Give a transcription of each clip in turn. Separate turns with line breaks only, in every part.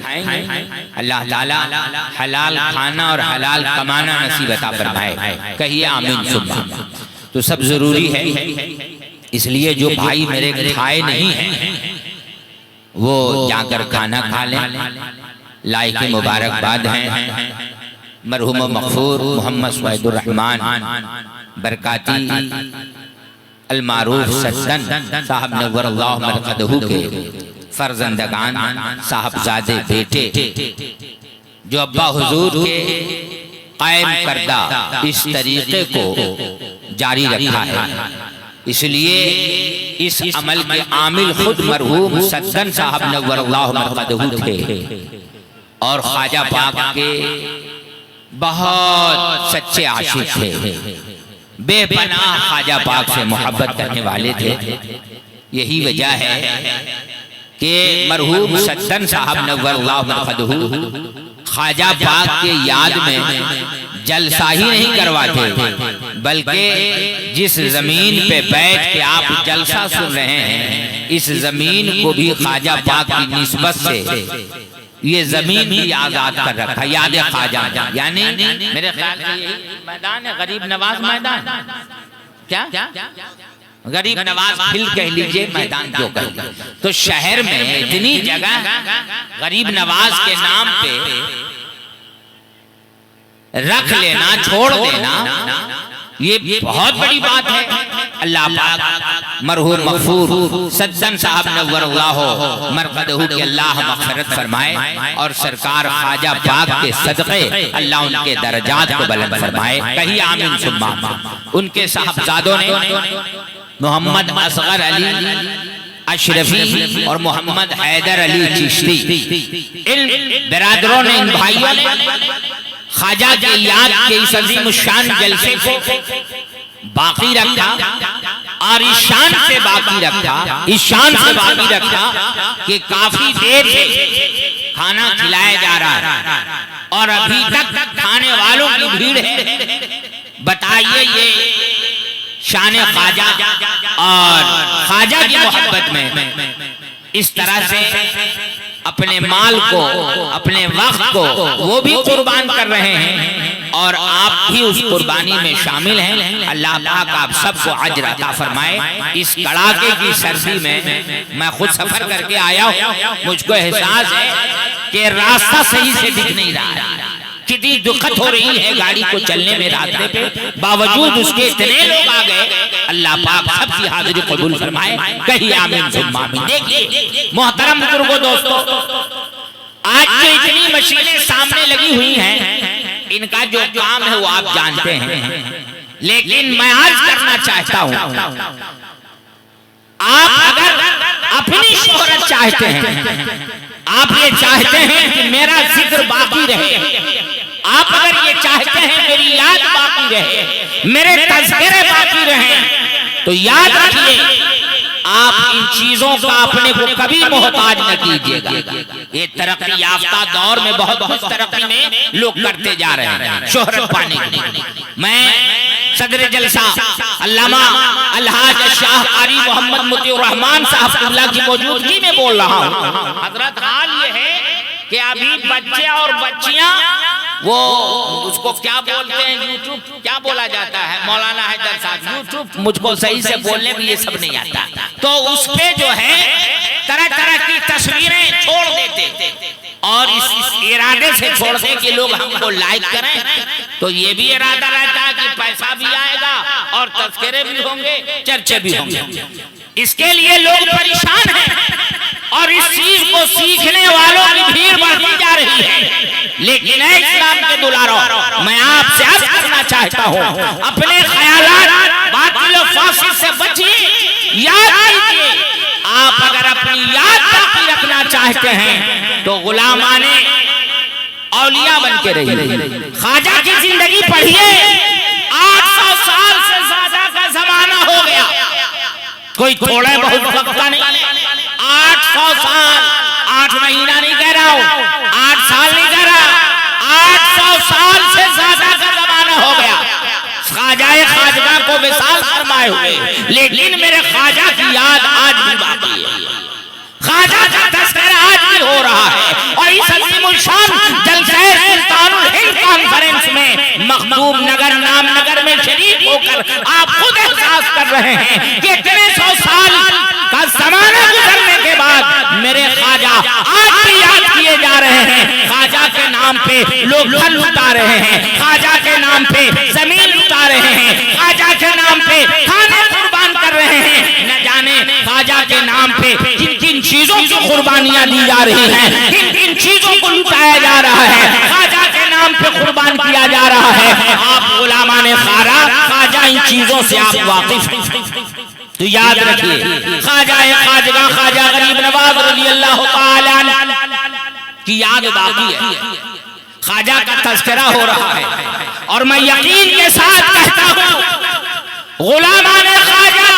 اللہ تعالیٰ حلال کھانا اور حلال کمانا نصیب عطا فرمائے، کہیے آمین ثم آمین۔ تو سب ضروری ہے، اس لیے جو بھائی میرے کھائے نہیں ہیں وہ جا کر کھانا کھا لیں۔ لائق مبارکباد ہیں مرحوم مغفور محمد سعید الرحمن برکاتی المعروف سدن صاحب نور اللہ مرقدہ کے فرزندگان صاحبزادے بیٹے جو ابا حضور کے قائم کردہ اس طریقے کو جاری رکھا ہے، اس لیے اس عمل کے عامل خود مرحوم سدن صاحب نور اللہ مرقدہ تھے اور خواجہ پاک کے بہت سچے عاشق تھے، بے پناہ خواجہ پاک سے محبت کرنے والے تھے۔ یہی وجہ ہے کہ مرحوم سدن صاحب نور اللہ مرقدہ خواجہ پاک کے یاد میں جلسہ ہی نہیں کرواتے، بلکہ جس زمین پہ بیٹھ کے آپ جلسہ سن رہے ہیں اس زمین کو بھی خواجہ پاک کی نسبت سے یہ زمین بھی آزاد کر رکھا، یاد خواجہ، یعنی میرے خیال سے یہی میدان ہے غریب نواز میدان، کیا غریب نواز پھل کہہ لیجئے میدان جو کہہ لیجئے۔ تو شہر میں اتنی جگہ غریب نواز کے نام پہ رکھ لینا، چھوڑ دینا، یہ بہت بڑی بات ہے۔ اللہ پاک مرحوم مغفور سدن صاحب نور اللہ مرقدہ کی اللہ مغفرت فرمائے اور سرکار خواجہ پاک کے صدقے اللہ ان کے درجات کو بلند فرمائے، کہیے آمین ثم آمین۔ ان کے صاحبزادوں نے محمد اصغر علی اشرفی اور محمد حیدر علی چشتی، ان برادروں نے، ان بھائیوں نے خواجہ کی یاد کے اس عظیم الشان جلسے کو باقی رکھا اور اس شان سے باقی رکھا، اس شان سے باقی رکھا کہ کافی دیر سے کھانا کھلایا جا رہا ہے اور ابھی تک کھانے والوں کی بھیڑ ہے۔ بتائیے یہ شان خواجہ اور خواجہ کی محبت میں اس طرح سے اپنے مال کو، اپنے وقت کو وہ بھی قربان کر رہے ہیں اور آپ بھی اس قربانی میں شامل ہیں۔ اللہ پاک آپ سب کو اجر عطا فرمائے۔ اس کڑاکے کی سردی میں میں خود سفر کر کے آیا ہوں، مجھ کو احساس ہے کہ راستہ صحیح سے دکھ نہیں رہا ہے، کتنی دقت ہو رہی ہے گاڑی کو چلنے میں راستے پہ، باوجود اس کے اتنے لوگ آ گئے۔ اللہ پاک سب کی حاضری قبول فرمائے، کہیے آمین ثم آمین۔ دیکھیے محترم بزرگوں، دوستو، آج جو اتنی مشینیں سامنے لگی ہوئی ہیں ان کا جو کام ہے وہ آپ جانتے ہیں، لیکن میں آج کرنا چاہتا ہوں، آپ اگر اپنی شہرت چاہتے ہیں، آپ یہ چاہتے ہیں کہ میرا ذکر باقی رہے، آپ اگر یہ چاہتے ہیں میری یاد باقی رہے، میرے تذکرے باقی رہیں، تو یاد رکھیے آپ ان چیزوں کا اپنے کو کبھی محتاج نہ کیجئے گا۔ یہ ترقی یافتہ دور میں بہت ترقی میں لوگ کرتے جا رہے ہیں شہرت پانے کے لیے۔ میں صدر جلسہ علامہ الحاج شاہ قاری محمد مطیع الرحمن صاحب اللہ کی موجودگی میں بول رہا ہوں۔ حضرت حال یہ ہے کہ ابھی بچے اور بچیاں وہ اس کو کیا بولتے ہیں، یوٹیوب کیا بولا جاتا ہے، مولانا حیدر صاحب یوٹیوب، مجھ کو صحیح سے بولنے بھی یہ سب نہیں آتا، تو اس پہ جو ہے طرح طرح کی تصویریں چھوڑ دیتے اور اس ارادے سے چھوڑتے کہ لوگ ہم کو لائک کریں، تو یہ بھی ارادہ رہتا ہے کہ پیسہ بھی آئے گا اور تذکرے بھی ہوں گے، چرچے بھی ہوں گے۔ اس کے لیے لوگ پریشان ہیں اور اس چیز کو سیکھنے والوں کی بھیڑ بڑھتی جا رہی ہے، لیکن اے اسلام کے دلاروں، میں آپ سے عرض کرنا چاہتا ہوں اپنے خیالات باطل و فاسد سے بچیے، یاد کیجئے آپ اگر اپنی یاد باقی رکھنا چاہتے ہیں تو غلامان اولیاء بن کے رہیے۔ خواجہ کی زندگی پڑھیے، 800 سال سے زیادہ کا زمانہ ہو گیا، کوئی تھوڑا بہت وقت کا نہیں، 800 سال، 8 مہینہ نہیں کہہ رہا ہوں، 8 سال نہیں کہہ رہا، 800 سال سے زیادہ کا زمانہ ہو گیا۔ خواجہ خواجہ کو وصال فرمائے ہوئے، لیکن میرے خواجہ کی یاد آج بھی باقی ہے، خواجہ کا تذکرہ آج بھی ہو رہا ہے، اور اس مخدوم نگر نام نگر میں شریک ہو کر آپ خود احساس کر رہے ہیں کہ اتنے 100 سال کا زمانہ گزرنے کے بعد میرے خواجہ آج بھی یاد کیے جا رہے ہیں. خواجہ کے نام پہ لوگ گھر لٹا رہے ہیں, خواجہ کے نام پہ زمین لٹا رہے ہیں, خواجہ کے نام پہ کھانے قربان کر رہے ہیں. نہ جانے خواجہ کے نام پہ کن کن چیزوں کی قربانیاں دی جا رہی ہیں, کن کن چیزوں کو لٹایا جا رہا ہے, خواجہ کے نام پہ قربان کیا جا رہا ہے. آپ غلامان خارا خواجہ ان چیزوں سے آپ واقف ہیں تو یاد رکھیے خواجہ خواجگاں خواجہ غریب نواز رضی اللہ تعالی عنہ کی یاد باقی ہے. خواجہ کا تذکرہ ہو رہا ہے اور میں یقین کے ساتھ کہتا ہوں غلامان خواجہ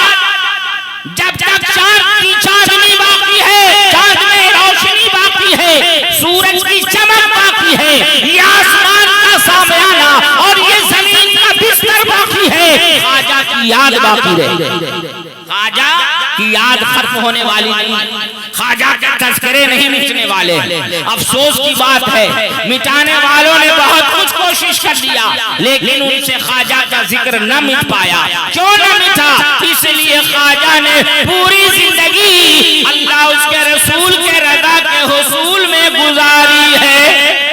جب تک چاند کی چاندنی باقی ہے, چاند میں روشنی باقی ہے, سورج کی چمک باقی ہے, یہ آسمان کا سامانہ اور یہ زمین کا بستر باقی ہے, خواجہ کی یاد باقی رہے. خواجہ کی یاد ختم ہونے والی نہیں, خواجہ کے تذکرے نہیں مٹنے والے. افسوس کی بات ہے مٹانے والوں نے بہت کچھ کوشش کر دیا لیکن ان سے خواجہ کا ذکر نہ مٹ پایا. کیوں نہ مٹا؟ اس لیے خواجہ نے پوری زندگی اللہ اس کے رسول کے رضا کے حصول میں گزاری ہے.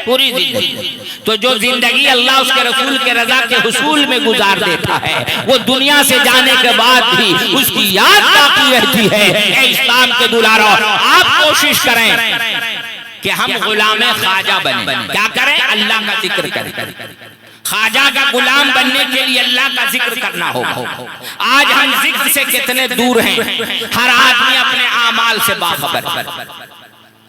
پوری زندگی تو جو زندگی اللہ اس کے رسول کے رضا کے حصول میں گزار دیتا ہے وہ دنیا سے جانے کے بعد بھی اس کی یاد باقی رہتی ہے. اے اسلام کے دلارو, آپ کوشش کریں کہ ہم غلام خواجہ بنیں. کیا کریں؟ اللہ کا ذکر کریں. خواجہ کا غلام بننے کے لیے اللہ کا ذکر کرنا ہوگا. آج ہم ذکر سے کتنے دور ہیں, ہر آدمی اپنے اعمال سے باخبر,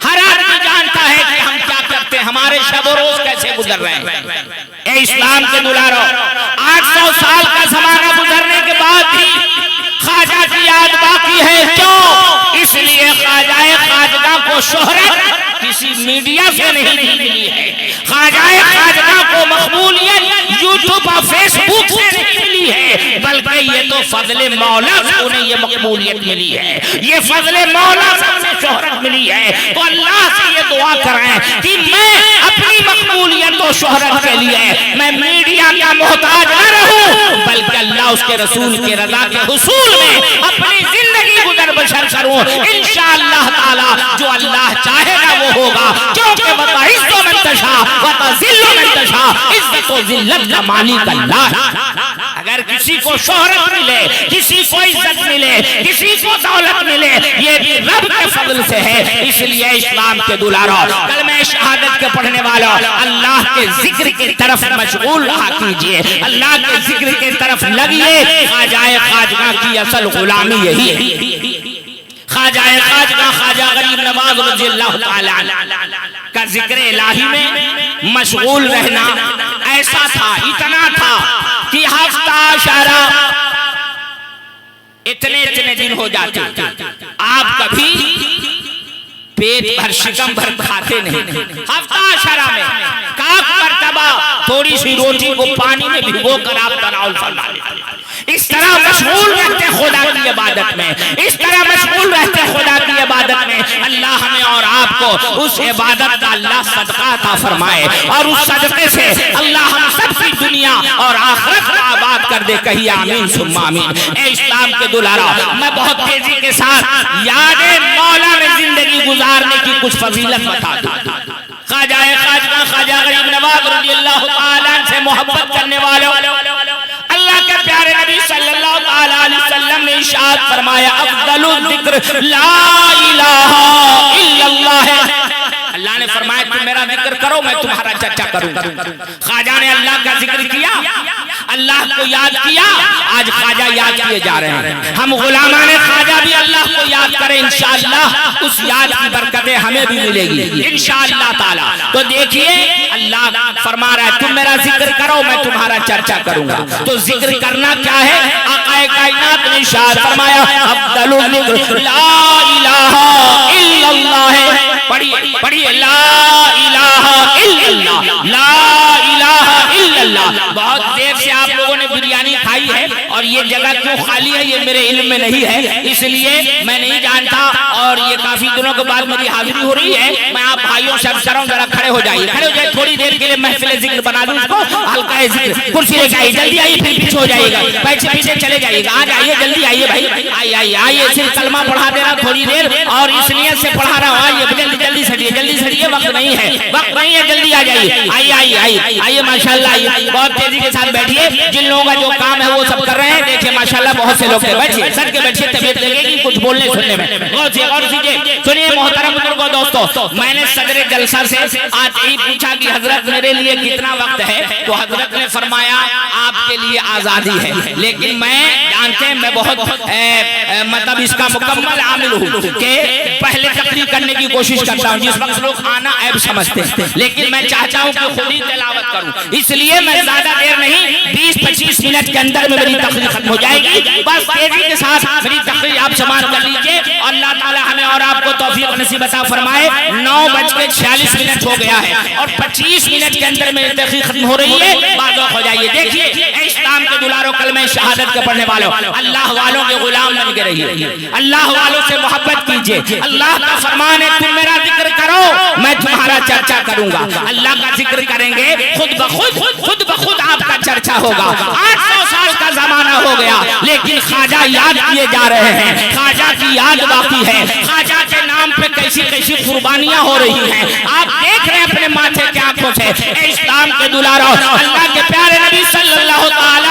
ہر آدمی جانتا ہے کہ ہم کیا کرتے ہیں, ہمارے شب و روز کیسے گزر رہے ہیں. اے اسلام کے دلارو, 800 سال کا زمانہ گزرنے کے بعد بھی خواجہ کی یاد باقی ہے. کیوں؟ اس لیے خواجہ خواجگاں کو شہرت کسی میڈیا سے نہیں ملی ہے, خواجہ خواجگاں کو مقبولیت یوٹیوب اور فیس بک سے نہیں ملی ہے, بلکہ یہ تو فضل مولا سے انہیں یہ مقبولیت ملی ہے, یہ فضل مولا سے انہیں شہرت ملی ہے. تو اللہ سے یہ دعا کریں کہ میں اپنی مقبولیت و شہرت کے لیے میں میڈیا کا محتاج نہ رہوں, بلکہ اللہ اس کے رسول کے رضا کے حصول میں اپنی زندگی گزر بسر کروں. انشاءاللہ تعالی جو اللہ چاہے گا وہ ہوگا, کیونکہ وَتَعِزُّ مَن تَشَاءُ وَتَذِلُّ مَن تَشَاءُ, عزت و ذلت کا مالک اللہ. اگر کسی کو شہرت ملے, کسی کو عزت ملے, کسی کو دولت ملے, یہ بھی رب کے فضل سے ہے. اس لیے اسلام کے دلارو, کلمہ شہادت کے پڑھنے والوں, اللہ کے ذکر کی طرف مشغول رہا کیجئے, اللہ کے ذکر کی طرف لگیے. خواجہ خواجگاں کی اصل غلامی یہی ہے. خواجہ خواجگاں خواجہ غریب نواز رضی اللہ تعالی عنہ کا ذکر الہی میں مشغول رہنا ایسا تھا, اتنا تھا کہ ہفتہ شہرہ اتنے دن ہو جاتے آپ کبھی پیٹ بھر شکم بھر کھاتے نہیں. ہفتہ شرع میں کاک مرتبہ تھوڑی سی روٹی کو پانی میں بھگو کر آپ تناول فرما لیتے. اس طرح مشغول رہتے خدا کی عبادت میں, اس طرح مشغول رہتے خدا کی عبادت میں. اللہ ہمیں اور آپ کو اس عبادت کا اللہ صدقہ عطا فرمائے اور اس صدقے سے اللہ ہم سب کی دنیا اور آخرت کا آباد کر دے. کہیے آمین ثم آمین. اے اسلام کے دلارا, میں بہت تیزی کے ساتھ یاد مولا میں زندگی گزارنے کی کچھ فضیلت بتا دوں. خواجہ خواجگاں خواجہ غریب نواز رضی اللہ تعالیٰ عنہ سے محبت کرنے والوں, اللہ کے پیارے نبی صلی اللہ علیہ وسلم نے ارشاد فرمایا افضل الذکر لا الہ الا اللہ. اللہ نے فرمایا تم میرا ذکر کرو میں تمہارا چرچا کروں. خواجہ نے اللہ کا ذکر کیا, اللہ کو یاد کیا, آج خواجہ یاد کیے جا رہے ہیں. ہم غلامان خواجہ بھی اللہ کو یاد کریں, انشاءاللہ اس یاد کی برکتیں ہمیں بھی ملے گی انشاءاللہ تعالی. تو دیکھیے اللہ فرما رہا ہے تم میرا ذکر کرو میں تمہارا چرچا کروں گا. تو ذکر کرنا کیا ہے؟ آقا کائنات نے ارشاد فرمایا افضل الذکر لا الہ الا اللہ. پڑھیے لا الہ الا اللہ, لا الہ الا اللہ. بہت دیر سے آپ لوگوں نے بریانی کھائی ہے اور یہ جگہ کیوں خالی ہے یہ میرے علم میں نہیں ہے, اس لیے میں نہیں جانتا, اور یہ کافی دنوں کے بعد میری حاضری ہو رہی ہے. میں آپ بھائیوں سے عرض کر رہا ہوں ذرا کھڑے ہو جائیے, کھڑے ہو جائے, تھوڑی دیر کے لیے محفل ذکر بنا دوں اس کو, ہلکا ذکر. کرسی لے کے آئیے, جلدی آئیے, پھر پیچھے ہو جائیے گا, پیچھے پیچھے چلے جائیے گا. آج آئیے, جلدی آئیے بھائی, آئیے آئیے, صرف کلمہ پڑھا دے رہا تھوڑی دیر اور اس نیت سے پڑھا رہا ہوں. آئیے جلدی جلدی سٹیے, جلدی سٹیے, وقت نہیں ہے, وقت نہیں ہے, جلدی آ جائیے. آئیے آئیے آئیے آئیے, ماشاءاللہ آئیے, بہت تیزی کے ساتھ بیٹھیے. جن لوگوں کا جو کام ہے وہ سب کر رہے ہیں, دیکھیں ماشاءاللہ بہت سے لوگ ہیں. بیٹھیے, سٹ کے بیٹھیے, طبیعت لگے گی کچھ بولنے سننے میں. غور کیجیے, سنیے محترم بزرگوں, دوستو, میں نے صدر جلسہ سے آج یہی پوچھا کہ حضرت میرے لیے کتنا وقت ہے, تو حضرت نے فرمایا آپ کے لیے آزادی ہے, لیکن میں جانتے ہیں میں بہت مطلب اس کا مکمل عامل ہوں کہ پہلے تقریر کرنے کی کوشش کرتا ہوں, جس وقت لوگ آنا عیب سمجھتے ہیں, لیکن میں چاہتا ہوں کہ خود ہی تلاوت کروں. اس لیے میں زیادہ دیر نہیں, 20-25 منٹ کے اندر میں میری تقریر ختم ہو جائے گی. بس تیزی کے ساتھ میری تقریر آپ سماعت کر لیجئے, اور اللہ تعالی ہمیں اور آپ کو توفیق نصیب عطا فرمائے. 9:46 ہو گیا ہے اور 25 منٹ کے اندر میری تقریر ختم ہو رہی ہے. باذوق ہو جائیے. دیکھیے اسلام کے دلاروں, کلمہ شہادت کے پڑھنے والوں, اللہ والوں کے غلام بن کے رہیے, اللہ والوں سے محبت کیجئے. اللہ کا فرمان ہے تم میرا ذکر کرو میں تمہارا چرچا کروں گا. اللہ کا ذکر کریں گے خود بخود آپ کا چرچا ہوگا. 800 سال کا زمانہ ہو گیا لیکن خواجہ یاد کیے جا رہے ہیں, خواجہ کی یاد باقی ہے, خواجہ کے نام پہ کیسی کیسی قربانیاں ہو رہی ہیں. آپ دیکھ رہے ہیں اپنے ماتھے کی آنکھوں سے. اسلام کے دلاروں, اللہ کے پیارے نبی صلی اللہ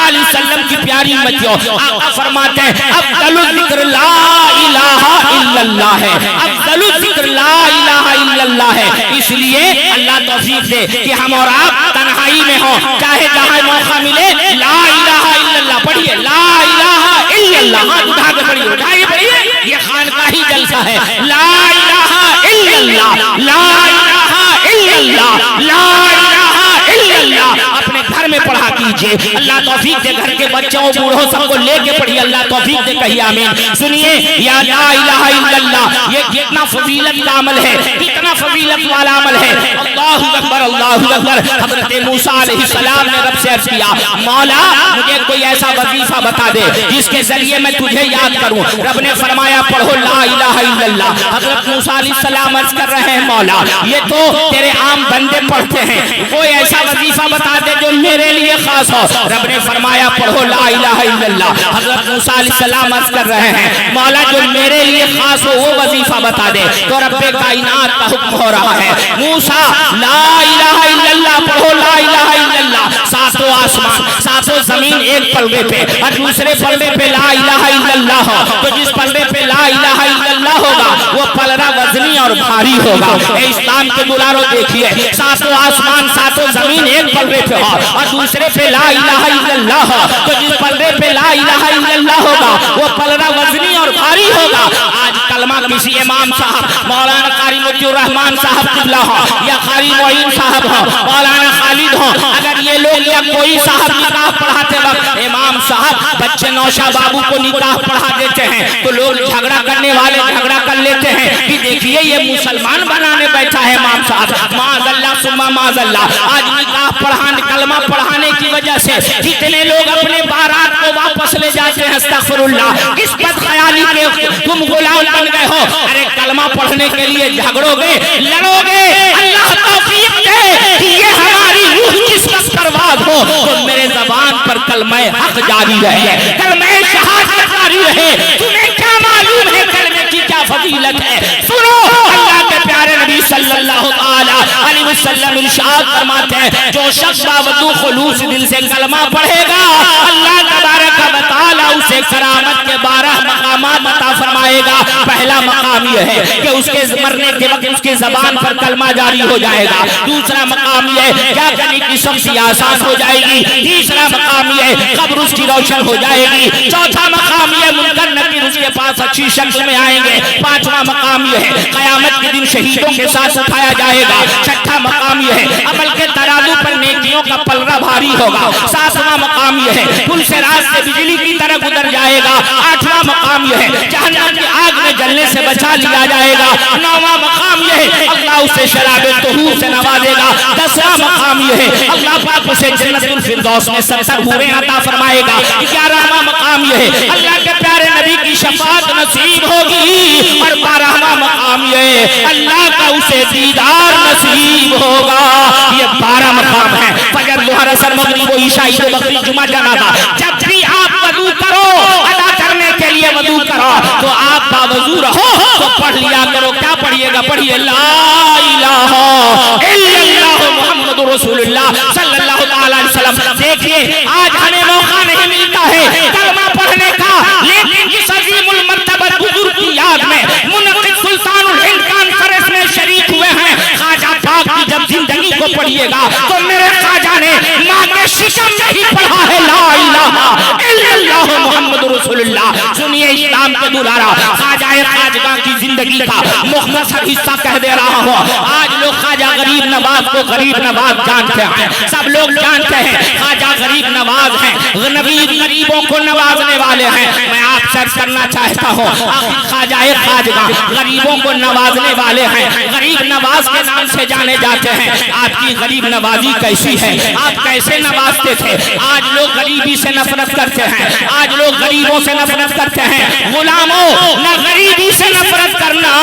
علیہ وسلم کی پیاری امتیوں, آقا فرماتے ہیں افضل الذکر لا الہ الا اللہ ہے, افضل الذکر لا الہ الا اللہ ہے. اس لیے اللہ توفیق دے کہ ہم اور آپ تنہائی میں ہوں, چاہے جہاں موقع ملے لا الہ الا اللہ پڑھیے, لا الہ الا اللہ, ہاتھ اٹھا کے پڑھیے, اٹھائیے پڑھیے, یہ خانقاہی جلسہ ہے. لا الہ الا اللہ, لا الہ الا اللہ, لا الہ الا اللہ. اپنے گھر میں پڑھا کیجئے, اللہ توفیق دے, گھر کے بچوں بوڑھوں سب کو لے کے پڑھیے, اللہ توفیق دے, کہیے آمین. سنیے, یا لا الہ الا اللہ یہ کتنا فضیلت کا عمل ہے, کتنا فضیلت والا عمل ہے. اللہ اکبر, اللہ اکبر. حضرت موسیٰ علیہ السلام نے رب سے عرض کیا, مولا مجھے کوئی ایسا وظیفہ بتا دے جس کے ذریعے میں تجھے یاد کروں. رب نے فرمایا پڑھو لا الہ الا اللہ. حضرت موسیٰ علیہ السلام عرض کر رہے ہیں مولا یہ تو تیرے عام بندے پڑھتے ہیں, کوئی ایسا وظیفہ بتا دے جو میرے لیے خاص ہو. رب نے فرمایا پڑھو لا الہ الا اللہ. حضرت موسیٰ علیہ السلام عرض کر رہے ہیں مولا جو میرے لیے خاص ہو وہ وظیفہ بتا دے. تو رب کائنات کا حکم ہو رہا ہے, موسیٰ لا الہ الا اللہ پڑھو, لا الہ الا اللہ. ساتوں آسمان ساتوں زمین ایک پلڑے پہ اور دوسرے پلڑے پہ لا الہ الا اللہ ہو, تو جس پلڑے پہ لا الہ الا اللہ ہوگا وہ پلڑا وزنی اور بھاری ہوگا. اے اسلام کے دلاروں دیکھیے, ساتوں آسمان ساتوں زمین ایک پلڑے پہ ہو اور دوسرے پہ لا الہ الا اللہ ہو, تو جس پلڑے پہ لا الہ الا اللہ ہوگا وہ پلڑا وزنی اور بھاری ہوگا. آج کلمہ کسی امام صاحب مولانا قاری مطیع الرحمن صاحب قبلہ ہو یا قاری معین صاحب ہو, مولانا خالد ہو, اگر یہ لوگ یا کوئی صاحب نکاح پڑھاتے وقت امام صاحب بچے نوشا بابو کو نکاح پڑھا دیتے ہیں تو لوگ جھگڑا کرنے والے جھگڑا کر لیتے ہیں کہ دیکھیے یہ مسلمان بنانے بیٹھا ہے امام صاحب, معاذ اللہ ثم معاذ اللہ. آج نکاح پڑھانے کلمہ پڑھانے کی وجہ سے کتنے لوگ اپنے بارات کو واپس لے جاتے ہیں. استغفر اللہ, کس بدخیالی کے تم غلام بن گئے ہو. ارے کلمہ پڑھنے کے لیے جھگڑو گے, لڑو گے, اللہ توفیق دے کہ یہ ہماری روح جس وقت برباد ہو تو میرے زبان پر کلمہ حق جاری رہے, کلمہ شہادت جاری رہے. تمہیں کیا معلوم ہے کلمے کی کیا فضیلت ہے؟ سنو, اللہ کے پیارے نبی صلی اللہ علیہ وسلم ارشاد فرماتے ہیں جو شخص باوجود خلوص دل سے کلمہ پڑھے گا اللہ تبارک و تعالی اسے کرامت کے 12 مقامات عطا فرمائے گا. پہلا مقام یہ ہے کہ اس کے مرنے کے وقت اس کی زبان پر کلمہ جاری ہو جائے گا. دوسرا مقام یہ ہے کیا کرنے کی سب سے آسان ہو جائے گی. تیسرا مقام یہ ہے قبر اس کی روشن ہو جائے گی. چوتھا مقام یہ منکر نکیر اس کے پاس اچھی شکل میں آئیں گے. پانچواں مقام یہ ہے قیامت کے دن شہیدوں کے ساتھ اٹھایا جائے گا. چھٹا مقام یہ ہے عمل کے ترازو پر نیکیوں کا پلڑا بھاری ہوگا. 7واں مقام یہ ہے پل سے راست سے بجلی کی طرح گزر جائے گا. 8واں مقام یہ ہے جہنم کی آگ میں جلنے سے بچا لیا جائے گا. 9واں مقام یہ ہے اللہ اسے شراب طہور سے نوازے گا. 10واں مقام یہ ہے اللہ پاک اسے جنت الفردوس میں 70 حوریں عطا فرمائے گا. 11واں مقام یہ ہے اللہ کے پیارے نبی کی شفاعت نصیب ہوگی. اور 12واں مقام یہ ہے اللہ کا اسے دیدار نصیب ہوگا. یہ 12 مقام ہیں. فجر ظہر عصر مغرب و عشاء عید بقرعید جمعہ جنازہ جب بھی آپ وضو کرو ادا کرنے کے لیے وضو کرو تو آپ باوضو رہو تو پڑھ لیا کرو. کیا پڑھیے گا؟ پڑھیے لا الہ الا اللہ محمد رسول اللہ صلی اللہ تعالی علیہ وسلم. دیکھیے آج ہمیں موقع نہیں ملتا ہے کلمہ پڑھنے کا، لیکن اس عظیم المرتبہ بزرگ کی یاد میں منعقد سلطان الہند کانفرنس میں شریک ہوئے ہیں. خواجہ پاک کی جب زندگی کو پڑھیے گا تو میرے خواجہ نے ماں کے شکم میں ہی پڑھا ہے لا الہ الا اللہ محمد رسول اللہ. سنیے اسلام کے دلارا خواجہ خواجگاں کی زندگی کا مختصر حصہ کہہ دے رہا ہوں. آج لوگ خواجہ غریب نواز کو غریب نواز جانتے ہیں، سب لوگ جانتے ہیں خواجہ غریب نواز ہیں، نبی غریبوں کو نوازنے والے ہیں. میں آپ سے کرنا چاہتا ہوں آخر خواجہ خواجگاں غریبوں کو نوازنے والے ہیں، غریب نواز کے نام سے جانے جاتے ہیں. آپ کی غریب نوازی کیسی ہے؟ آپ کیسے نوازتے تھے؟ آج لوگ غریبی سے نفرت کرتے ہیں، آج لوگ غریبوں سے نفرت کرتے ہیں. غلاموں نہ غریبی سے نفرت کرنا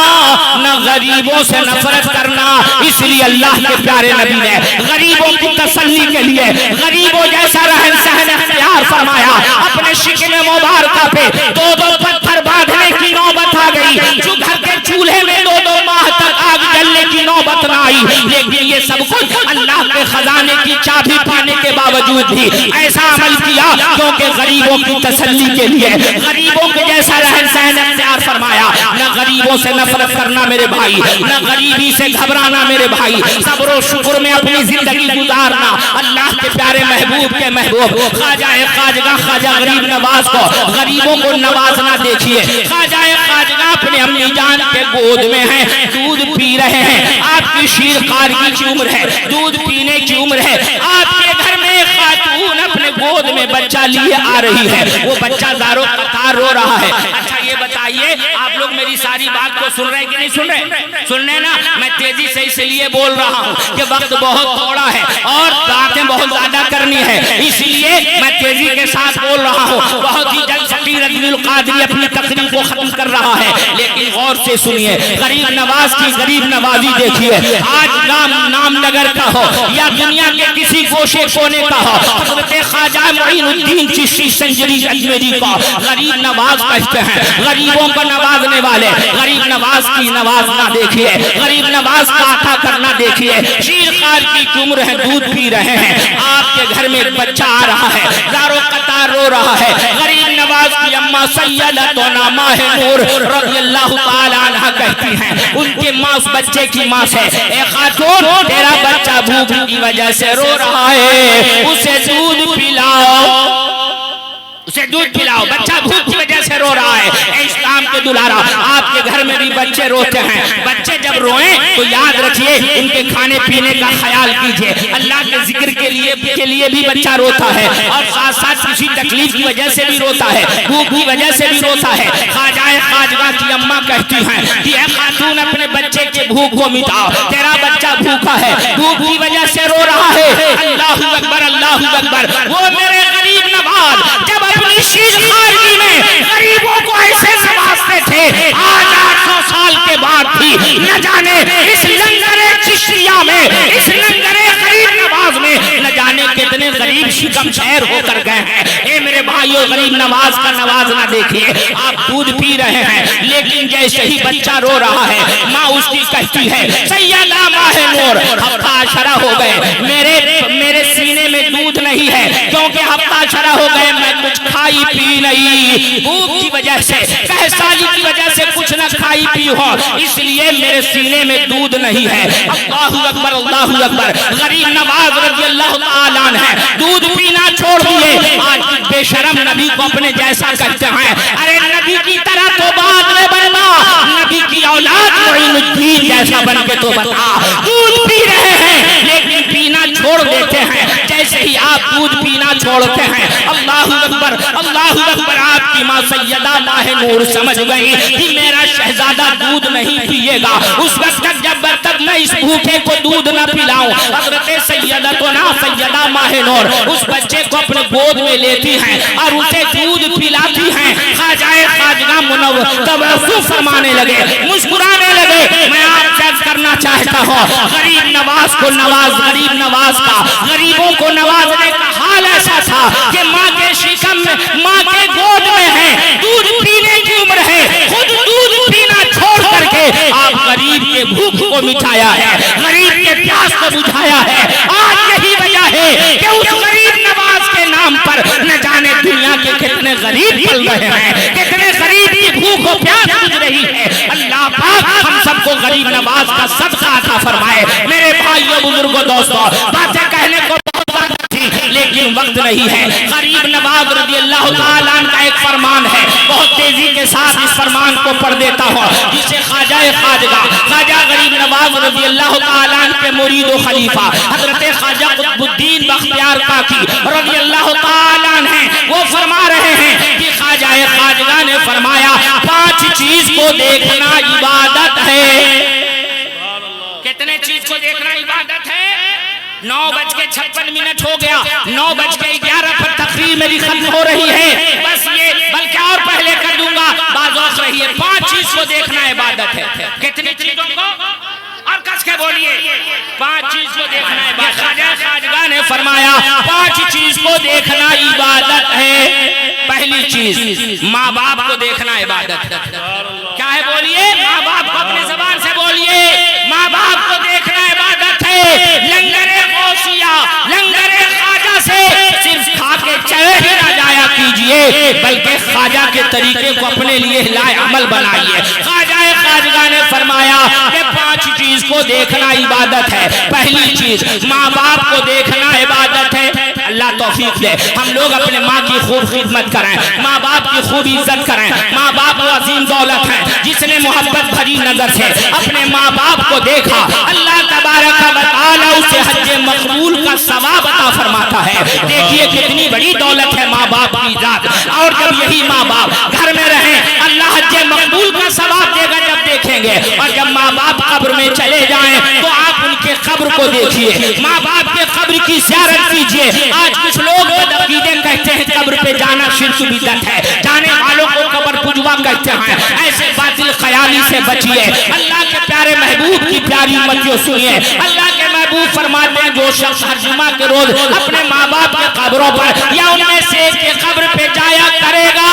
نہ غریبوں سے نفرت کرنا. اس لیے اللہ کے پیارے نبی نے غریبوں کی تسلی کے لیے غریبوں جیسا رہن سہن اختیار فرمایا. اپنے شکم مبارکہ پہ 2 پتھر باندھنے کی نوبت آ گئی. جو گھر کے چولہے میں 2 ماہ تک آگ جلنے کی نوبت نہ آئی، لیکن یہ سب کچھ اللہ کے خزانے کی چابی پانے کے باوجود بھی ایسا عمل کیا کیونکہ غریبوں کی تسلی کے لیے غریبوں کے جیسا رہن سہن اختیار فرمایا. نہ غریبوں سے نفرت کرنا میرے بھائی، نہ غریبی سے گھبرانا میرے بھائی، صبر و شکر میں اپنی زندگی گزارنا. اللہ کے پیارے محبوب کے محبوب خواجہ خواجگاں خواجہ غریب نواز کو غریبوں کو نوازنا دیکھیے. خواجہ خواجگاں اپنے امی جان کے گود میں ہیں، دودھ پی رہے ہیں. آپ کی شیر خارگی کی عمر ہے، دودھ پینے کی عمر ہے. آپ کے گھر میں خاتون اپنے گود میں بچہ لیے آ رہی ہے، وہ بچہ زاروں قطار رو رہا ہے. اچھا یہ بتائیے آپ لوگ میری ساری بات کو سن رہے ہیں کہ نہیں سن رہے؟ سن رہے نا؟ میں تیزی سے اس لیے بول رہا ہوں کہ وقت بہت تھوڑا ہے اور باتیں بہت زیادہ کرنی ہے، اس لیے میں تیزی کے ساتھ بول رہا ہوں. بہت ہی جلد فقیر عبد القادری اپنی تقریر کو ختم کر رہا ہے، لیکن غور سے سنیے. غریب نواز کی غریب نوازی دیکھیے. آج نام نگر کا ہو یا دنیا کے کسی گوشے کونے کا ہو، حضرت خواجہ معین الدین چشتی سنجری اجمیری کو غریب نواز کہتے ہیں. غریبوں کو نوازنے والے. غریب نواز کی نوازنا دیکھیے، غریب نواز کا عطا کرنا دیکھیے. شیر خار کی عمر ہے، دودھ پی رہے ہیں. آپ کے گھر میں ایک بچہ آ رہا ہے، زاروں قطار رو رہا ہے. غریب نواز کی اماں سیدتنا ماہ نور رضی اللہ تعالی عنہ کہتی ہیں، ان کے ماں اس بچے کی ماں سے، اے خاتون تیرا بچہ بھوک کی وجہ سے رو رہا ہے، اسے دودھ پلاؤ، اسے دودھ پلاؤ، بچہ بھوک کی وجہ سے رو رہا ہے. اے اسلام کے دلارا آپ کے گھر میں بھی بچے روتے ہیں. بچے جب روئیں تو یاد رکھیے ان کے کھانے پینے کا خیال کیجئے. اللہ کے ذکر کے لیے بھی بچہ روتا ہے اور ساتھ ساتھ کسی تکلیف کی وجہ سے بھی روتا ہے، بھوک کی وجہ سے بھی روتا ہے. خواجہ خواجگاں کی اماں کہتی ہیں کہ اے خاتون اپنے بچے کے بھوک کو مٹاؤ، تیرا بچہ بھوکا ہے، بھوک کی وجہ سے رو رہا ہے. اللہ اکبر اللہ اکبر. وہ میرے غریب نواز جب اپنی شیر خارگی میں غریبوں کو ایسے نوازتے تھے، آج 800 سال کے بعد بھی نہ جانے اس لنگر چشتیہ میں، اس لنگر غریب نواز میں نہ جانے کتنے غریب شکم شہر ہو کر گئے ہیں. اے میرے بھائیو غریب نواز کا نوازنا دیکھیے. آپ دودھ پی رہے ہیں لیکن جیسے ہی بچہ رو رہا ہے ماں اس کی کہتی ہے سیدہ ماہ نور ہفتہ عشرہ ہو گئے، میرے سینے میں دودھ نہیں ہے کیونکہ ہفتہ عشرہ ہو گئے میں کچھ کھائی پی نہیں، بھوک کی وجہ سے قحط سالی کی وجہ سے کچھ نہ کھائی پی ہو، اس لیے میرے سینے میں دودھ نہیں ہے. اللہ اکبر اللہ اکبر. غریب نواز رضی اللہ تعالیٰ عنہ دودھ پینا چھوڑ دیے. آج بے شرم نبی کو اپنے جیسا کہتے ہیں. ارے نبی کی طرح تو بعد میں بننا، نبی کی اولاد معین الدین جیسا بن کے تو بتا. دودھ پی رہے ہیں پینا چھوڑتے ہیں. اللہ اکبر اللہ اکبر. آپ کی ماں سیدہ ماہ نور سمجھ گئی کہ میرا شہزادہ دودھ نہیں پیے گا اس وقت تک جب تک میں اس بھوکے کو دودھ نہ پلاؤں. حضرت سیدہ ماہ نور اس بچے کو اپنے گود میں لیتی ہیں اور اسے دودھ پلاتی ہیں. خواجہ خواجگاں منور تبسم فرمانے لگے, مسکرانے لگے. میں آپ سے عرض کرنا چاہتا ہوں, غریب نواز کو نواز, غریب نواز کا غریبوں کو نوازنے کا حال ایسا تھا کہ ماں کے شکم میں, ماں کے گود میں ہے, دودھ پینے کی عمر ہے, خود دودھ پینا چھوڑ کر کے آپ غریب کے بھوک کو مٹھایا ہے, غریب کے پیاس کو بجھایا ہے. آج یہی وجہ ہے کہ اس غریب نواز کے نام پر نہ جانے دنیا کے کتنے غریب پل رہے ہیں, کتنے غریب کی بھوک و پیاس بجھ رہی ہے. اللہ پاک ہم سب کو غریب نواز کا صدقہ عطا فرمائے. میرے بھائیو بزرگوں دوستو, باتیں کہنے کو لیکن وقت نہیں ہے. غریب نواز رضی اللہ تعالیٰ عنہ کا ایک فرمان ہے, بہت تیزی کے ساتھ اس فرمان کو پڑھ دیتا ہوں, جسے خواجہ خواجگاں خواجہ غریب نواز رضی اللہ تعالیٰ عنہ کے مرید و خلیفہ حضرت خواجہ قطب الدین بختیار کاکی رضی اللہ تعالیٰ عنہ ہیں, وہ فرما رہے ہیں کہ خواجہ خواجگاں نے فرمایا 5 چیز کو دیکھنا عبادت ہے. کتنے چیز کو دیکھنا عبادت ہے؟ 9:56 ہو گیا, 9:11 پر تقریر میری ختم ہو رہی ہے. بس یہ بلکہ اور پہلے کر دوں گا, باز وقت رہی ہے. 5 چیز کو دیکھنا عبادت ہے. کتنی چیزوں کو اور کس کے بولیے؟ 5 چیز کو دیکھنا عبادت. خواجہ خواجگاں نے فرمایا 5 چیز کو دیکھنا عبادت ہے. پہلی چیز ماں باپ کو دیکھنا عبادت ہے. کیا ہے بولیے؟ ماں باپ کو اپنی زبان سے بولیے. ماں باپ کو دیکھنا عبادت ہے. لنگر غوثیہ, لنگر خواجہ سے صرف کھا کے چلے ہی نہ جایا کیجئے, بلکہ خواجہ کے طریقے کو اپنے لیے لائے عمل بنائیے. خواجہ خواجگاں نے فرمایا کہ 5 چیز کو دیکھنا عبادت ہے. پہلی چیز ماں باپ کو دیکھنا عبادت ہے. اللہ توفیق دے ہم لوگ اپنے ماں کی خوب خدمت کریں, ماں باپ کی خوب عزت کریں. ماں باپ وہ عظیم دولت ہے جس نے محبت بھری نظر سے اپنے ماں باپ کو دیکھا, اللہ تبارک و تعالی اسے حج مقبول کا ثواب عطا فرماتا ہے. دیکھیے کتنی بڑی دولت ہے ماں باپ کی ذات. اور جب یہی ماں باپ گھر میں رہیں, اللہ حج مقبول کا ثواب دے گا جب دیکھیں گے. اور جب ماں باپ قبر میں چلے جائیں تو آپ ان کے قبر کو دیکھیے, ماں باپ کے قبر کی زیارت کیجیے. آج کچھ لوگ بدعقیدے کہتے ہیں قبر پہ جانا شرک بدعت ہے, جانے والوں کو قبر پجوا کہتے ہیں. ایسے باطل خیالی سے بچیے. اللہ کے پیارے محبوب کی پیاری امتیوں سنیے. اللہ کے محبوب فرماتے ہیں جو شخص ہر جمعہ کے روز اپنے ماں باپ کے قبروں پر یا ان میں سے ایک کے قبر پہ جایا کرے گا,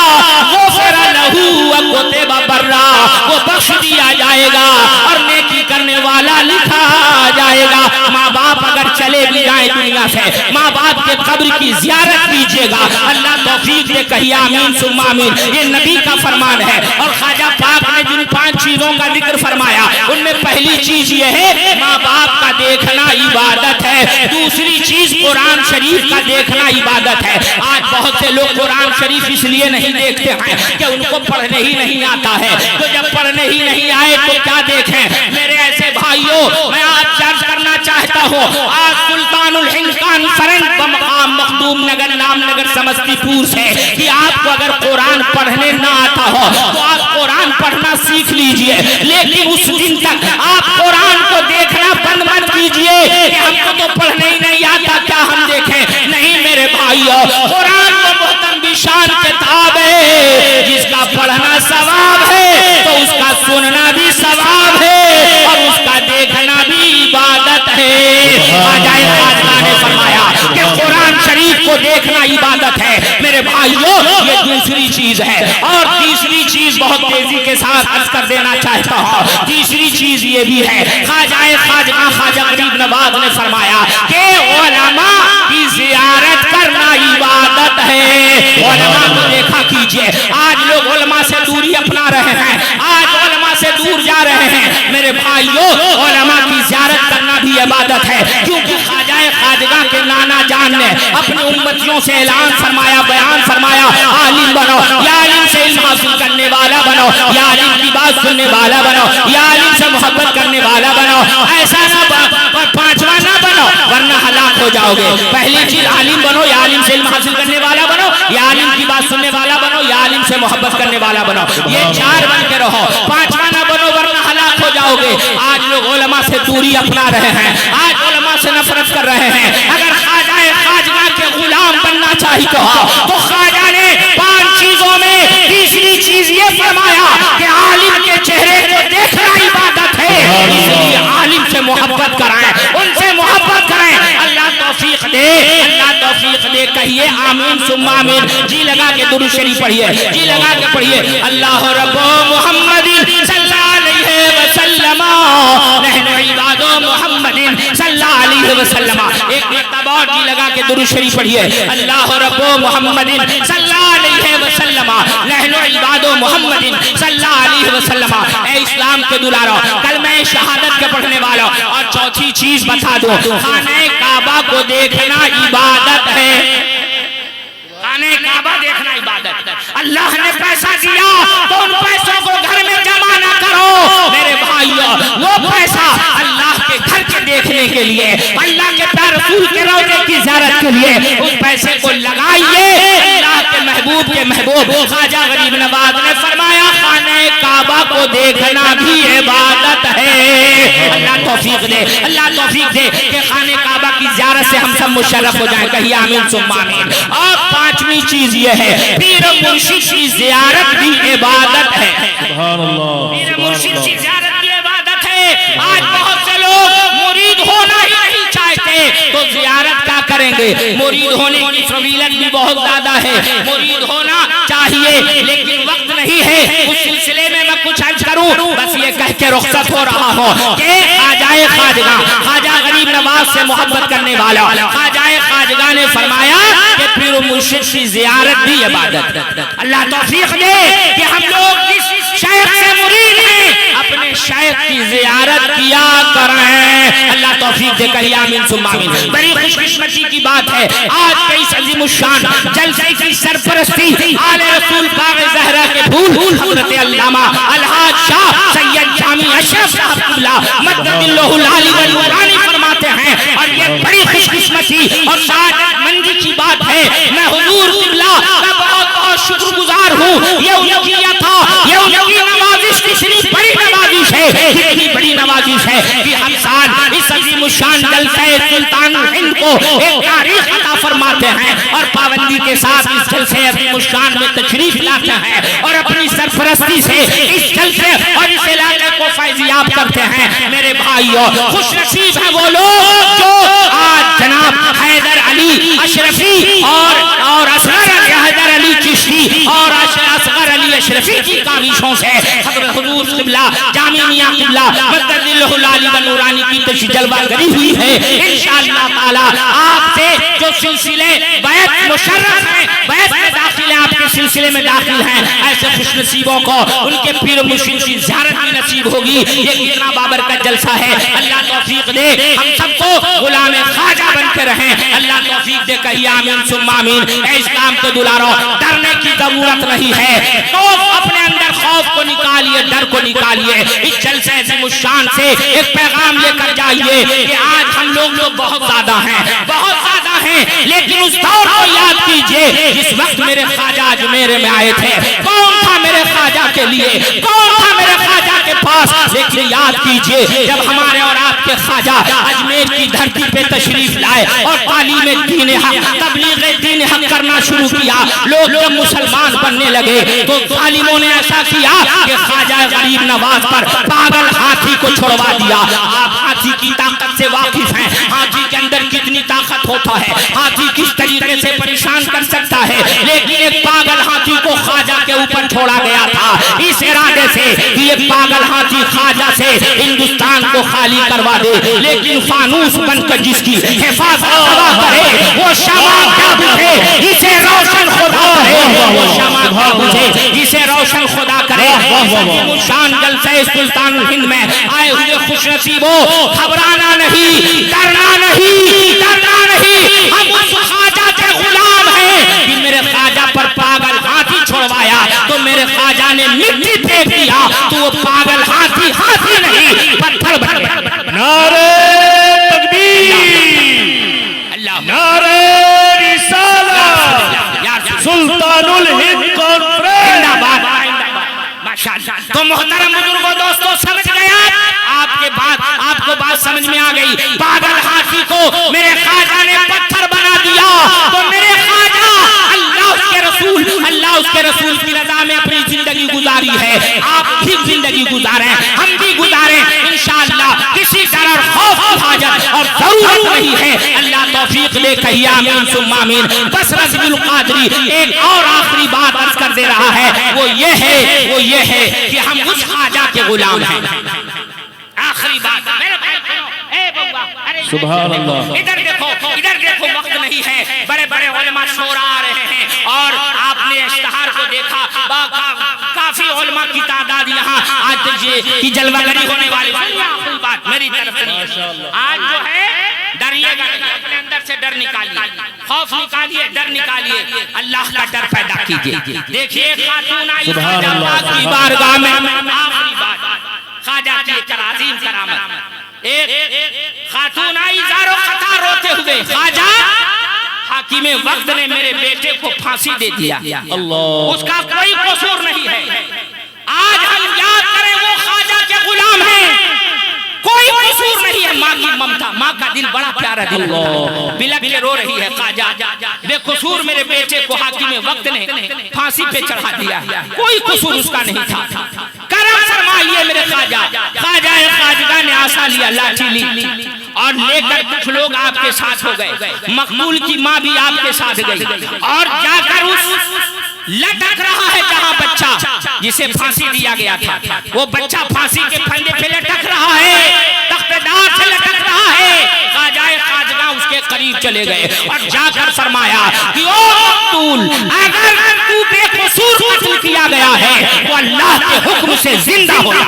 غفر لہ وکتب برا, وہ بخش دیا جائے گا اور نیکی کرنے والا لکھا جائے گا. ماں باپ اگر چلے بھی جائیں دنیا سے, ماں باپ کے قبر کی زیارت کیجئے گا. اللہ توفیق دے, کہیے آمین ثم آمین. یہ نبی کا فرمان ہے. اور خواجہ پاک نے جن 5 چیزوں کا ذکر فرمایا ان میں پہلی چیز یہ ہے ماں باپ کا دیکھنا عبادت ہے. دوسری چیز قرآن شریف کا دیکھنا عبادت ہے. آج بہت سے لوگ قرآن شریف اس لیے نہیں دیکھتے ہیں کہ ان کو پڑھنے ہی نہیں آتا ہے, تو جب پڑھنے ہی نہیں آئے تو کیا دیکھیں. میرے ایسے بھائیوں, میں آپ سے عرض کرنا چاہتا ہوں, آج سلطان الہند کانفرنس بمقام مخدوم نگر نام نگر سمستی پور سے کہ آپ کو اگر قرآن پڑھنے نہ آتا ہو تو آپ قرآن پڑھنا سیکھ لیجئے, لیکن اس دن تک آپ قرآن کو دیکھنا بند مت کیجئے کہ ہم کو تو پڑھنے ہی نہیں آتا, کیا ہم دیکھیں. نہیں میرے بھائیو, قرآن کو محترم بشان کتاب ہے, جس کا پڑھنا ثواب ہے تو اس کا سننا بھی ثواب ہے اور اس کا دیکھنا بھی عبادت ہے. خواجہ خواجہ نے فرمایا کہ قرآن شریف کو دیکھنا عبادت ہے. میرے بھائیو, یہ دوسری چیز ہے. اور تیسری چیز بہت تیزی کے ساتھ عرض کر دینا چاہتا ہوں. تیسری چیز یہ بھی ہے, خواجہ خواجہ خواجہ غریب نواز نے فرمایا کہ علماء کی زیارت کرنا عبادت ہے. علماء کو دیکھا کیجئے. آج لوگ علماء سے دوری اپنا رہے ہیں, آج علماء سے دور جا رہے ہیں. میرے بھائیو, علماء کی زیارت کرنا بھی عبادت ہے, کیونکہ خواجہ خواجگاں کے نانا جان نے اپنی امتیوں سے اعلان فرمایا, بیان فرمایا, عالم بنو, یا عالم سے علم حاصل کرنے والا بنو, یا عالم کی بات سننے والا بنو, یا عالم سے محبت کرنے والا بنو. ایسا نہ پانچواں نہ بنو ورنہ ہلاک ہو جاؤ جاؤ گے. پہلی چیز عالم بنو, یا عالم سے علم حاصل کرنے والا بنو, یا عالم کی بات سننے والا بنو, یا عالم سے محبت کرنے والا بنو. یہ 4 بن کے رہو. 5واں نہ بنو ورنہ ہلاک ہو جاؤ گے. آج لوگ علماء سے دوری اپنا رہے ہیں, آج علماء سے نفرت کر رہے ہیں. اگر خواجہ خواجہ کے غلام بننا چاہتے ہو تو خواجہ نے 5 چیزوں میں تیسری چیز یہ فرمایا کہ عالم کے چہرے کو دیکھنا عبادت ہے. اس لیے عالم سے محبت کرائیں, ان سے محبت کرائیں. اللہ توفیق دے, اللہ توفیق دے. کہیے آمین ثم آمین. جی لگا کے درود شریف پڑھیے, جی لگا کے پڑھیے. اللہ رب محمد صلی اللہ علیہ وسلم, نحن عباد محمد صلی اللہ علیہ وسلم. ایک مرتبہ اور جی لگا کے درود شریف پڑھیے. اللہ رب محمد صلی اللہ علیہ وسلم, نحن عباد محمد صلی اللہ علیہ وسلم. اے اسلام کے دلارو, کلمہ شہادت کے پڑھنے والوں, اور چوتھی چیز بتا دو, خانہ کعبہ کو دیکھنا عبادت ہے. خانہ کعبہ دیکھنا عبادت ہے. اللہ نے پیسہ دیا تو ان پیسوں کو گھر میں جمع نہ کرو میرے بھائیو. وہ پیسہ اللہ کے گھر کے دیکھنے کے لیے, اللہ کے پیارے رسول کے روضے کی زیارت کے لیے اس پیسے کو لگائیے. اللہ کے محبوب کے محبوب خواجہ غریب نواز نے فرمایا خانہ کعبہ کو دیکھنا بھی عبادت ہے. اللہ توفیق دے, اللہ توفیق دے کہ خانہ کعبہ کی زیارت سے ہم سب مشرف ہو جائیں. کہیے آمین ثم آمین. اور 5ویں چیز یہ ہے, پیر مرشد کی زیارت بھی عبادت ہے.
سبحان اللہ,
پیر مرشد کی زیارت بھی عبادت ہے. آج بہت سے لوگ مرید ہونا ہی نہیں چاہتے تو زیارت کیا کریں گے. مرید ہونے کی فضیلت بھی بہت زیادہ ہے, مرید ہونا چاہیے لیکن وقت نہیں ہے. اس سلسلے میں میں کچھ عرض کروں, بس یہ کہہ کے رخصت ہو رہا ہوں کہ خواجہ خواجگاں, خواجہ غریب نواز سے محبت کرنے والا خواجہ خواجگاں نے فرمایا کہ پیر و مرشد کی زیارت بھی عبادت ہے. اللہ توفیق دے کہ ہم لوگ جس شیخ سے مرید ہیں اپنے شیخ کی زیارت کیا کریں. اللہ توفیق دے, کہیے آمین ثم آمین. بڑی خوش قسمتی کی بات ہے آج کے اس عظیم الشان جلسے کی سرپرستی آل رسول باغ زہرا کے پھول حضرت علامہ الحاج شاہ سید جامی اشرف صاحب قبلہ مدد اللہ العالی والنورانی فرماتے ہیں. اور یہ بڑی خوش قسمتی اور سعادت مندی کی بات ہے. میں حضور قبلہ کا بہت بہت شکر گزار ہوں. یہ انہوں تھا, یہ انہوں کی نوازش کتنی بڑی نوازش ہے, کتنی بڑی نوازش ہے کہ ہم سال اس عظیم الشان جلسہ سلطان ہند کو ایک تاریخ عطا فرماتے ہیں اور پابندی کے ساتھ اس جلسے عظیم الشان میں تشریف لاتے ہیں اور اپنی سرپرستی سے اس جلسے اور اس علاقے کو فیضیاب کرتے ہیں. میرے بھائیو, خوش نصیب ہیں وہ لوگ جو آج جناب حیدر علی اشرفی اور اصغر حیدر علی چشتی اور اصغر علی اشرفی کی کاوشوں سے حضرت حضور قبلہ جامع میاں قبلہ مدد اللہ العالی والنورانی کی تشریف جلوہ گری ہوئی ہے. انشاءاللہ تعالی آپ سے جو سلسلے بیعت مشرف ہیں, بیعت میں داخل ہیں, آپ کے سلسلے میں داخل ہیں, ایسے خوش نصیبوں کو ان کے پیر و مرشد کی زیارت بھی نصیب ہوگی. یہ کتنا بابرکت جلسہ ہے. اللہ توفیق دے ہم سب کو غلام خواجہ بن کے رہیں. اللہ توفیق دے, کہیے آمین ثم آمین. اے اسلام کے دلارو, ڈرنے کی ضرورت نہیں ہے. خوف اپنے اندر خوف کو نکالیے, ڈر کو نکالیے. اس جلسے عظیم الشان سے ایک پیغام لے کر جائیے کہ آج ہم لوگ بہت زیادہ ہیں, بہت زیادہ ہیں, لیکن اس دور کو یاد کیجئے جس وقت میرے خواجہ اجمیر میں آئے تھے. کون تھا میرے خواجہ کے لیے, کون تھا میرے خواجہ کے پاس, لیکن یاد کیجئے جب ہمارے اور آپ کے خواجہ اجمیر کی دھرتی پہ تشریف لائے اور تعلیم دین حق, تبلیغ دین حق کرنا شروع کیا, لوگ جب مسلمان بننے لگے تو ظالموں نے ایسا کیا کہ خواجہ غریب نواز پر پاگل ہاتھی کو چھڑوا دیا. آپ ہاتھی کی طاقت سے واقف ہیں, ہاتھی کے اندر کتنی طاقت ہوتا ہے, ہاتھی کس طریقے سے پریشان کر سکتا ہے, لیکن ایک پاگل ہاتھی کو خواجہ کے اوپر چھوڑا گیا تھا اس ارادے سے کہ یہ پاگل ہاتھی خواجہ سے ہندوستان کو خالی کروا دے, لیکن فانوس بن کر جس کی حفاظت کرے وہ شمع کیا بجھے جسے روشن خدا کرے, وہ شمع کیا بجھے جسے روشن خدا کرے. شان جلسہ سلطان ہند میں آئے ہوئے خوش نصیبوں, گھبرانا نہیں, ڈرنا نہیں, ڈرنا نہیں. ہم اس خواجہ کے غلام ہیں کہ میرے خواجہ پر پاگل ہاتھی چھوڑوایا تو میرے خواجہ نے مٹی پھینک دیا تو وہ پاگل ہاتھی ہاتھی نہیں پتھر بن گیا.
نعرہ تکبیر,
دے کہیے آمین ثم آمین. بس رضی القادری ایک اور آخری بات عرض کر دے رہا ہے، وہ یہ ہے کہ ہم اس خواجہ کے غلام ہیں. آخری بات میرے بھائی سنو، اے بابا، سبحان اللہ، ادھر دیکھو وقت نہیں ہے. بڑے بڑے علماء شور آ رہے ہیں اور آپ نے اشتہار کو دیکھا، کافی علماء کی تعداد یہاں آج کی جلوہ گری ہونے والی. آخری بات میری طرف سے، آج جو ہے ڈریے گا، اپنے اندر سے ڈر نکالیے، خوف نکالیے، ڈر نکالیے، اللہ کا ڈر پیدا کیجئے. دیکھیے خاتون آئی خواجہ پاک کی بارگاہ میں، آخری بات خواجہ کی ایک عظیم کرامت. ایک خاتون آئی زارو خطا روتے ہوئے، خواجہ حاکم وقت نے میرے بیٹے کو پھانسی دے دیا، اس کا کوئی قصور نہیں ہے. آج ہم یاد کریں وہ خواجہ کے غلام ہیں، کوئی قصور نہیں ہے. ماں کی ممتا، ماں کا دل بڑا پیارا دل، بلک کے رو رہی ہے، خواجہ بے قصور میرے بیٹے کو حاکم وقت نے پھانسی پہ چڑھا دیا، کوئی قصور اس کا نہیں تھا. کرم فرمائیے میرے خواجہ. خواجہ خواجگاہ نے آسا لیا، لاٹھی لی اور لے کر کچھ لوگ آپ کے ساتھ ہو گئے. مقبول کی ماں بھی آپ کے ساتھ گئی اور جا کر اس لٹک رہا ہے جہاں بچہ جسے پھانسی دیا گیا تھا، وہ بچہ پھانسی کے پھندے پہ لٹک رہا ہے، تخت دار سے لٹک رہا ہے. خواجہ خواجگاہ اس کے قریب چلے گئے اور جا کر فرمایا کہ او مقتول، اگر تو بے قصور قتل کیا گیا ہے تو اللہ کے حکم سے زندہ ہو جا.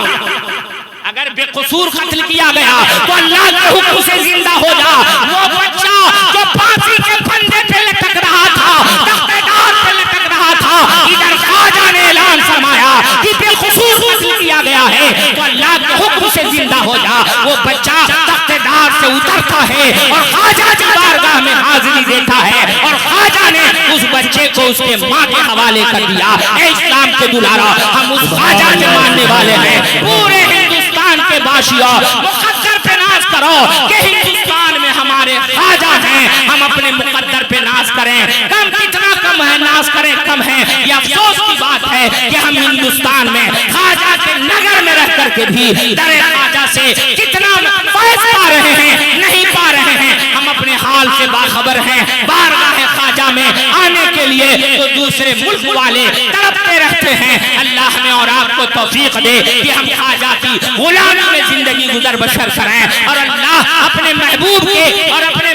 اگر بے قصور قتل کیا گیا تو اللہ کے حکم سے زندہ ہو جا. وہ بچہ جو پھانسی کے پھندے پہ لٹک رہا تھا، تخت دار پہ لٹک رہا تھا، ادھر خواجہ نے اعلان فرمایا کہ بے قصور قتل کیا گیا ہے تو اللہ کے حکم سے زندہ ہو جا. وہ بچہ تخت دار سے اترتا ہے اور خواجہ کی بارگاہ میں حاضری دیتا ہے اور خواجہ نے اس بچے کو اس کے ماں کے حوالے کر دیا. اے اسلام کے دلارا، ہم اس خواجہ کے ماننے والے ہیں. پورے ہندوستان کے باشیوں مقدر پہ ناز کرو کہ ہندوستان میں ہمارے خواجہ ہیں، ہم اپنے مقدر پہ ناز کریں. کم کتنا کم ہے، ناز کریں کم ہے. یہ افسوس کی بات ہے کہ ہم ہندوستان میں خواجہ کے نگر میں رہ کر کے بھی در خواجہ سے کتنا فیض پا رہے ہیں، نہیں پا رہے ہیں. ہم اپنے حال سے باخبر ہیں. بارگاہ خواجہ میں آنے کے لیے تو دوسرے ملک والے تڑپتے رہتے ہیں. اللہ ہمیں اور آپ کو توفیق دے کہ ہم خواجہ کی غلامی میں زندگی گزر بسر کریں اور اللہ اپنے محبوب کے اور اپنے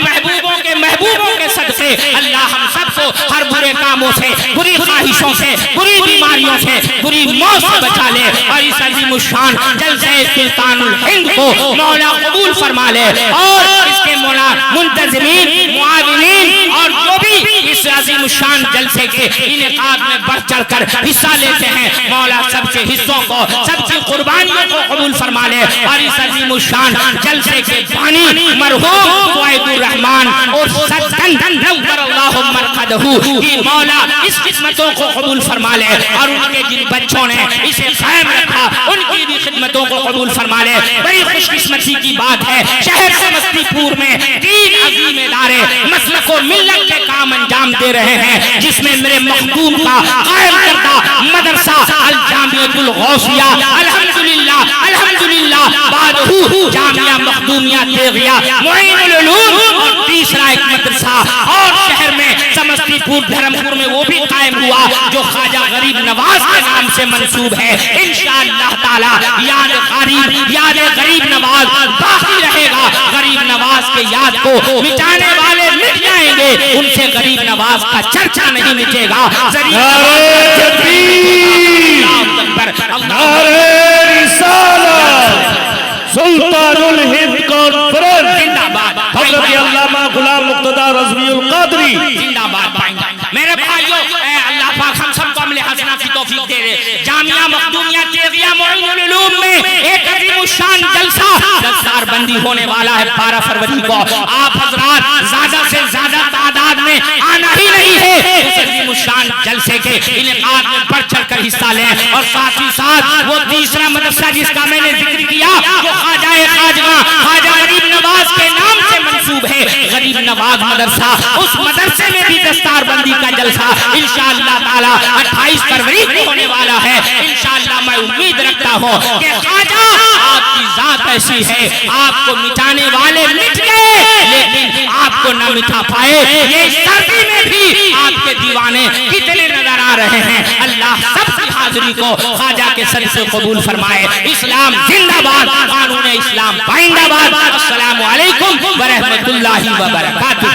محبوبوں کے صدقے اللہ ہم سب کو ہر برے کاموں سے، بری خواہشوں سے، بری بیماریوں سے، بری موت سے بچا لے اور اس عظیم الشان جلسہ سلطان الہند کو مولا قبول فرما لے اور اس کے مولا منتظمین، معاونین اور جو بھی اس عظیم الشان جلسے کے انعقاد میں بڑھ چڑھ کر حصہ لیتے ہیں، مولا سب کے حصوں کو، سب کی قربانیوں کو قبول فرما لے اور اس عظیم الشان جلسے کے بانی مرحوم فوائد الرحمان اور سدن نور اللہ مرقدہ کی مولا اس خدمتوں کو قبول فرما لے اور ان کے جن بچوں نے اسے قائم رکھا ان کی بھی خدمتوں کو قبول فرما لے. بڑی خوش قسمتی کی بات ہے شہر سمستی پور میں 3 عظیم ادارے مسلک و ملت کے کام انجام دے رہے ہیں، جس میں میرے مخدوم کا قائم کردہ مدرسہ الجامعۃ الغوثیہ الحمدللہ بعدہ جامعہ مخدومیہ تیغیہ معین العلوم اور تیسرا ایک مدرسہ اور شہر میں سمستی پور دھرمپور میں وہ بھی قائم ہوا جو خواجہ غریب نواز کے نام سے منسوب ہے. انشاءاللہ تعالی یاد غریب نواز باقی رہے گا. غریب نواز کے یاد کو مٹانے والے مٹ جائیں گے، ان سے غریب نواز کا چرچا نہیں مٹے گا.
سلطان الہند کانفرنس زندہ باد، حضرت علامہ غلام مقتدی رضوی القادری
زندہ باد. میرے بھائیوں، اے اللہ پاک ہم سب کو عمل حسنہ کی توفیق دے دے. جامعہ مخدومیہ تیغیہ معین العلوم میں ایک عظیم الشان جلسہ دستار بندی ہونے والا ہے 12 فروری کو. آپ حضرات زیادہ سے زیادہ تعداد میں آنا ہی نہیں ہے، اس عظیم الشان جلسے کے انعقاد میں بڑھ چڑھ کر حصہ لیں اور ساتھ ہی ساتھ وہ تیسرا مدرسہ جس کا میں نے ذکر کیا وہ خواجہ خواجگاں خواجہ غریب نواز کے نام سے منسوب ہے، غریب نواز مدرسہ، اس مدرسے میں بھی دستار بندی کا جلسہ انشاءاللہ تعالی 28 فروری کو ہونے والا ہے. انشاءاللہ میں امید رکھتا ہوں کہ خواجہ آپ کی ذات ایسی ہے، آپ کو مٹانے والے مٹ گئے لیکن آپ کو نہ مٹھا پائے. یہ سردی میں بھی آپ کے دیوانے کتنے نظر آ رہے ہیں. اللہ سب کی حاضری کو خواجہ کے سر سے قبول فرمائے. اسلام زندہ باد, قانون اسلام پائندہ باد. السلام علیکم ورحمۃ اللہ وبرکاتہ.